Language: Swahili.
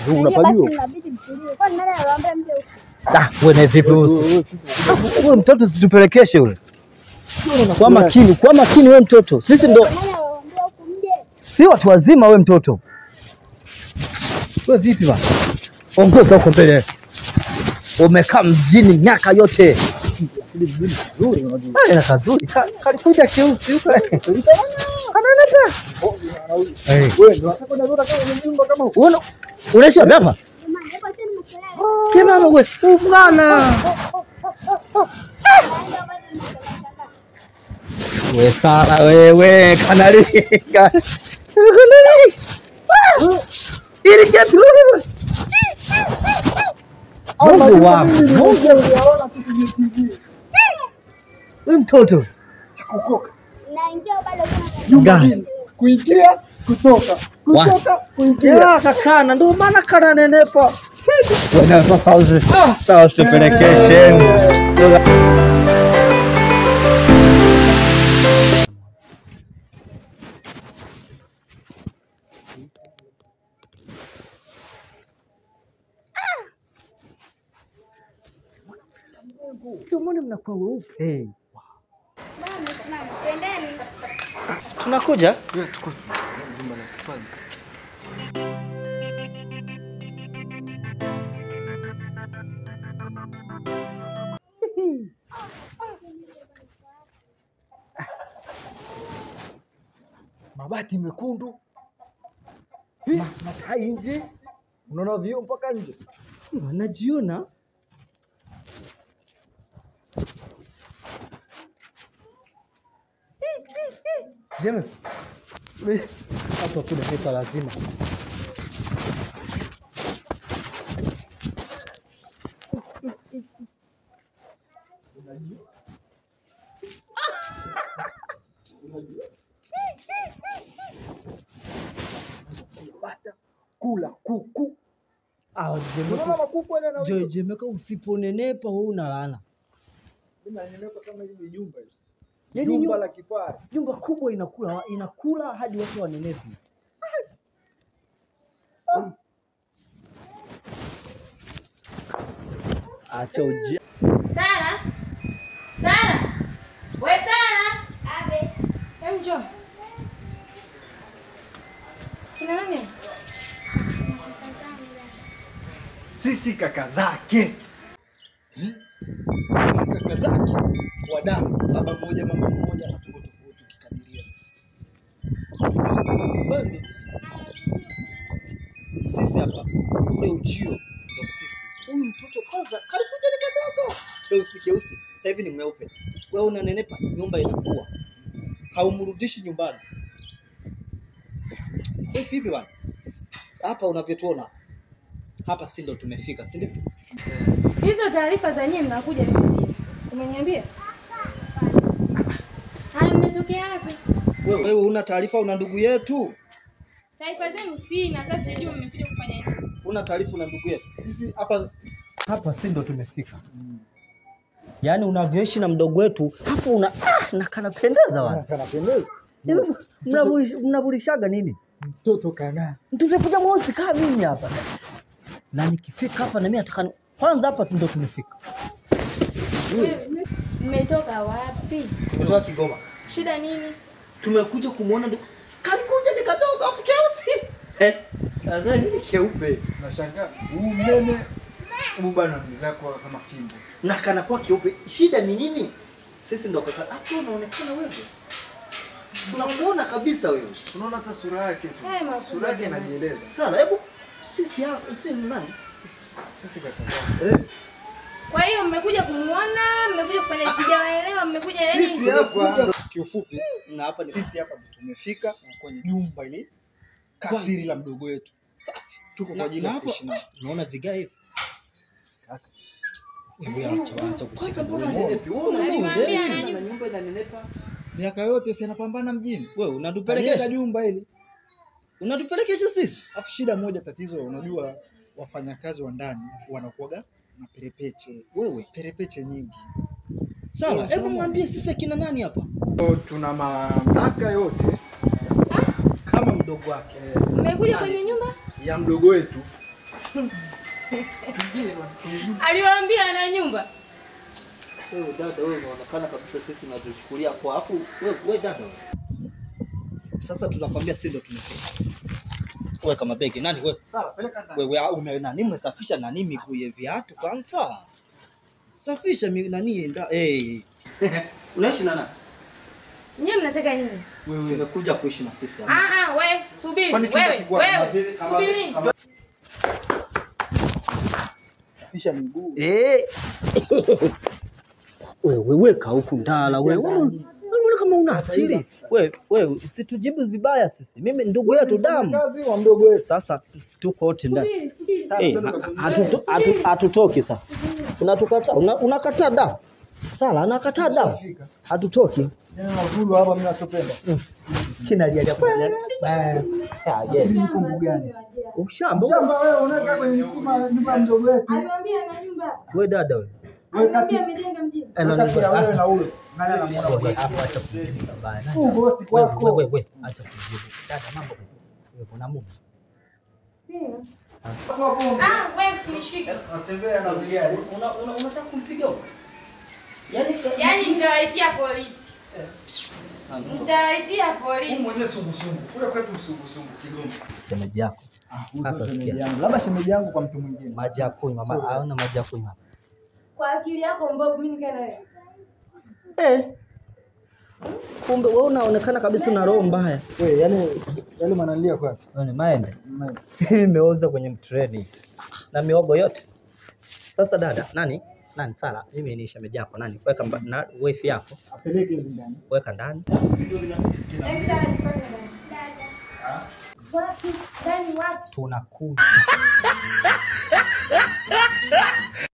Unapajua. Wewe vipi wewe? Wewe mtoto situpelekeshe yule. Kwa makini wewe mtoto. Sisi ndo si watu wazima wewe mtoto. Wewe vipi bwana? Ongoza huko mbele. Umekaa mjini miaka yote. Ana kazuri. Kalikuja kiusi huko. Anaona pia. Wewe ndo unataka kama mjumba kama huo. Unaishi hapa? Kema wewe, bwana. Wewe Sara wewe kanali. Ili kitu wewe. Mungu wangu. Wewe mtoto. Chikukoka. Naingia bado Gani? Kuingia, kutoka. Kutoka, kuingia. Ya kakana ndio maana kana nenepa. Wewe pauze. Sawa stupelekeshe. Mbona mnakuwa weupe? Mama simama, twendeni. Tunakuja? Tuko. Nyumba la kufanya. Mabati mekundu. Matai nje. Unaona vioo mpaka nje. Najiona. Jeme. Hapo kuna pepa lazima. Kula kuku. Jemeka. Kuku ana. Jemeka usiponenepa wewe unalala. Mimi nanenepa kama hivi nyumba hivi. Yaani Nyumba la kifahari. Nyumba kubwa inakula hadi watu wanenepi. Acha uje. Sara? Sara? Wewe Sara? Abe. Hem njoo. Kina nani? Sisi kaka zake. Sisi kaka zake wa damu, baba mmoja mama mmoja na tumbo tofauti kikadiria. Bali sisi hapa ule ujio ndo sisi. Huyu mtoto kwanza kalikuja ni kadogo. Keusi. Sasa hivi ni mweupe. Wewe unanenepa, nyumba inakuwa. Haumrudishi nyumbani. Vipi bwana? Hapa unavyotuona. Hapa si ndo tumefika, si ndio? Hizo taarifa za nyinyi mnakuja mimi sina. Umeniambia? Haya mmetokea wapi? Wewe una taarifa una ndugu yetu? Taarifa zenu sina. Sasa sijui mmekuja kufanya nini. Una taarifa na ndugu yetu? Sisi Hapa si ndo tumefika. Yaani unavyoishi na mdogo wetu, hapo na kanapendeza bwana. kanapendeza. Mnabulishaga nini? Mtoto kana. Mtuze kuja mwezi kama mimi hapa. Na nikifika hapa na mimi nataka kwanza hapa ndo tumefika. Mmetoka wapi? Tumetoka Kigoma. Shida nini? Tumekuja kumuona ndugu. Kalikuja ni kadogo afu keusi. Sasa hivi keupe. Nashangaa. Huu mnene huu bana mzako kama fimbo. Na kana kwa keupe. Shida ni nini? Sisi ndo kaka. Afu unaonekana wewe. Tunakuona kabisa wewe. Unaona hata sura yake tu. Sura yake inajieleza. Sasa hebu sisi ni nani? Sisi kaka. Kwa hiyo mmekuja kumuona, mmekuja kufanya sijawaelewa, mmekuja nini? Sisi hapa kiufupi na hapa ni sisi hapa tumefika kwenye jumba ile kasiri la mdogo wetu. Safi. Tuko kwa ajili ya kuishi naye. Unaona vigae hivi? Kaka. Hebu acha kushika Nilimwambia nyumba inanenepa. Miaka yote si anapambana mjini. Wewe unatupelekesha jumba hili. Unatupelekesha sisi? Afu shida moja tatizo unajua wafanyakazi wa ndani wanakuaga na perepeche. Wewe Perepeche nyingi. sawa, hebu mwambie sisi kina nani hapa? Tuna mamlaka yote Kama mdogo wake. Mmekuja kwenye nyumba? Ya mdogo wetu. Aliwaambia ana nyumba. Wewe dada, wewe unaonekana kabisa sisi tunatuchukulia kwa afu wewe dada. Sasa tunakwambia sisi ndio tumefika. Wewe kama begi nani wewe? Sawa, peleka ndani. Wewe una nani umesafisha nani miguu ya viatu kwanza? Safisha nani enda unaishi na nani? Nyie mnataka nini? Wewe umekuja kuishi na sisi. Wewe subiri. Wewe subiri. Safisha miguu. Wewe weka huku ndala wewe. Unaona kama una akili? Wewe usitujibu vibaya sisi. Mimi ndugu yetu damu. Kazi wa mdogo wetu. Sasa tuko wote ndani. Hatutoki sasa. Unatukataa, unakataa damu. Sala anakataa damu. Hatutoki. Neno la vulu hapa mimi nachopenda. Kinalia kwa. Niko mbugani. Ushamba. Shamba wewe unakaa kwenye nyumba mdogo wetu. Aliwaambia ana nyumba. Wewe dada wewe. Aliwaambia amejenga mjini. Wewe na ule. Nani anamuona Wewe hapo acha kujibu baya. bosi kwako. Wewe acha kujibu. Dada mambo. Wewe kuna mume. Wewe usinishike. Anatembea na gari. Unataka kumpiga huko? Yaani nitawaitia polisi. Nitawaitia polisi. Mwenye sungusungu. Kule kwetu msungusungu Kigoma. Shemeji yako. Sasa shemeji yangu. Labda shemeji yangu kwa mtu mwingine. Maji ya kunywa, hauna maji ya kunywa. Kwa akili yako mbovu mimi nikae na wewe. Kumbe wewe unaonekana kabisa una roho mbaya. Wewe yani manalia kwa. Ni maembe. Imeoza kwenye treni. Na miogo yote. Sasa dada, nani Sala? Mimi ni shemeji yako. Nani? Weka na wifi yako. Apeleke hizo ndani. Weka ndani. Wapi? Ndani wapi? Tunakuja.